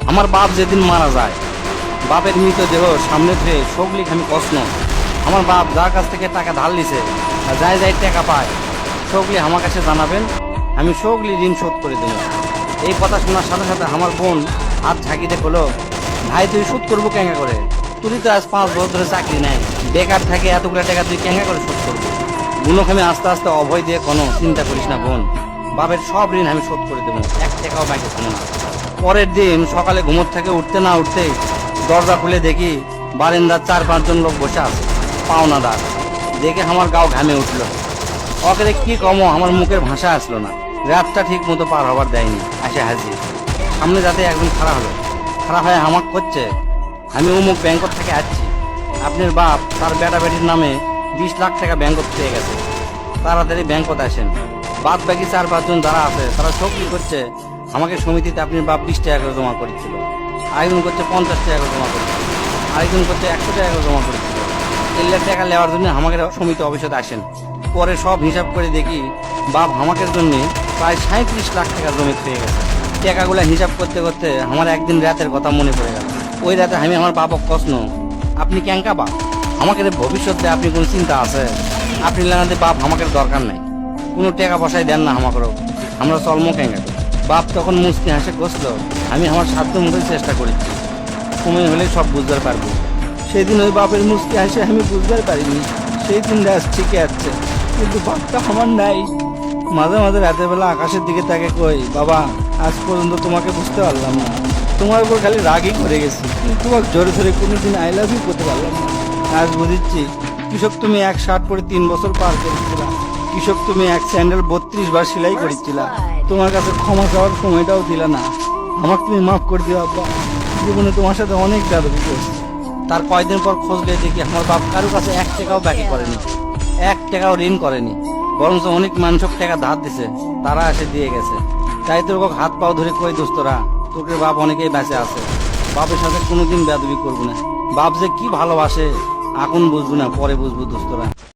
আমার বাপ যেদিন মারা যায়, বাপের মৃতদেহ সামনে ধরে সগলিক আমি প্রশ্ন, আমার বাপ যার কাছ থেকে টাকা ধার লিছে যাই যাই টাকা পায় সগলি আমার কাছে জানাবেন, আমি সগলি ঋণ শোধ করে দেব। এই কথা শোনার সাথে সাথে আমার বোন হাত ঝাঁকিতে বলল, ভাই তুই শোধ করবো কেঙ্গা করে? তুই তো আজ 5 বছর ধরে চাকরি নেই, বেকার থাকে, এতগুলো টাকা তুই কেঙ্গা করে শোধ করবো? বোনকে আমি আস্তে আস্তে অভয় দিয়ে, কোনো চিন্তা করিস না বোন, বাপের সব ঋণ আমি শোধ করে দেবো, 1 টাকাও বাকি থাকবে না। পরের দিন সকালে ঘুমোর থেকে উঠতে না উঠতেই দরজা খুলে দেখি বারান্দার 4-5 জন লোক বসে আছে, পাওনাদার। দেখে আমার গাও ঘামে উঠলো। অকেরে কি কমো, আমার মুখের ভাষা আসলো না। রাতটা ঠিক মতো পার হবার দেয়নি, আসে হাজির। সামনে যাতে একদম খারাপ হলো, খারাপ হয়ে হামাক করছে, আমি অমুক ব্যাংকর থেকে আসছি, আপনার বাপ তার বেটা বেটির নামে 20 লাখ টাকা ব্যাংকত পেয়ে গেছে, তাড়াতাড়ি ব্যাংকত আসেন। বাদ বাকি 4-5 জন যারা আছে তারা সব কি করছে, আমাকে সমিতিতে আপনার বাপ 20 টাকা করে জমা করেছিল, আরেকজন করছে 50 টাকা করে জমা করেছিল, আরেকজন করছে 100 টাকা করে জমা করেছিল। 1 লাখ টাকা নেওয়ার জন্য আমাকে সমিতি অফিসে আসেন। পরে সব হিসাব করে দেখি বাপ আমাকের জন্য প্রায় 37 লাখ টাকা জমি পেয়ে গেছে। টাকাগুলো হিসাব করতে করতে আমার একদিন রাতের কথা মনে পড়ে গেল। ওই রাতে আমি আমার বাপক প্রশ্ন, আপনি ক্যাঙ্কা বাপ, আমাকে ভবিষ্যতে আপনি কোন চিন্তা আছে? আপনি লাগাতে বাপ আমাকে দরকার নাই, কোনো টাকা পয়সায় দেন না আমাকেও, আমরা চলমো ক্যাঙ্কা। বাপ তখন মুস্তি হাসে কষল, আমি আমার সাধ্য মতোই চেষ্টা করেছি, সময় হলে সব বুঝতে পারবো। সেদিন ওই বাপের মুস্তি হাসে আমি বুঝতে পারিনি, সেই দিন রাত ঠিকই আছে, কিন্তু বাপটা আমার নাই। মাঝে মাঝে রাতের বেলা আকাশের দিকে তাকে কই, বাবা আজ পর্যন্ত তোমাকে বুঝতে পারলাম না, তোমার উপর খালি রাগই করে গেছি, কিন্তু তোমাকে জোরে ধরে কোনোদিন আই লাভ ইউ করতে পারলাম না। আজ বুঝিচ্ছি, কৃষক তুমি 1 শার্ট পরে 3 বছর পার করেছিল, কৃষক তুমি 1 স্যান্ডেল 32 বার সেলাই করেছিল, তোমার কাছে ক্ষমা চাওয়ার সময়টাও দিলা না। আমাকে তুমি মাফ করে দিও আব্বা, জীবনে তোমার সাথে অনেক বেয়াদবি করেছি। তার কয়েকদিন পর খোঁজলে দেখি আমার বাপ কারোর কাছে 1 টাকাও বাকি করেনি, 1 টাকাও ঋণ করেনি, বরঞ্চ অনেক মানুষক টাকা ধার দিছে, তারা এসে দিয়ে গেছে। তাই তোর হাত পাও ধরে কই, দোস্তরা তোকে বাপ অনেকেই বেঁচে আছে, বাপের সাথে কোনোদিন বেয়াদবি করবো না। বাপ যে কি ভালোবাসে এখন বুঝবো না, পরে বুঝবো দোস্তরা।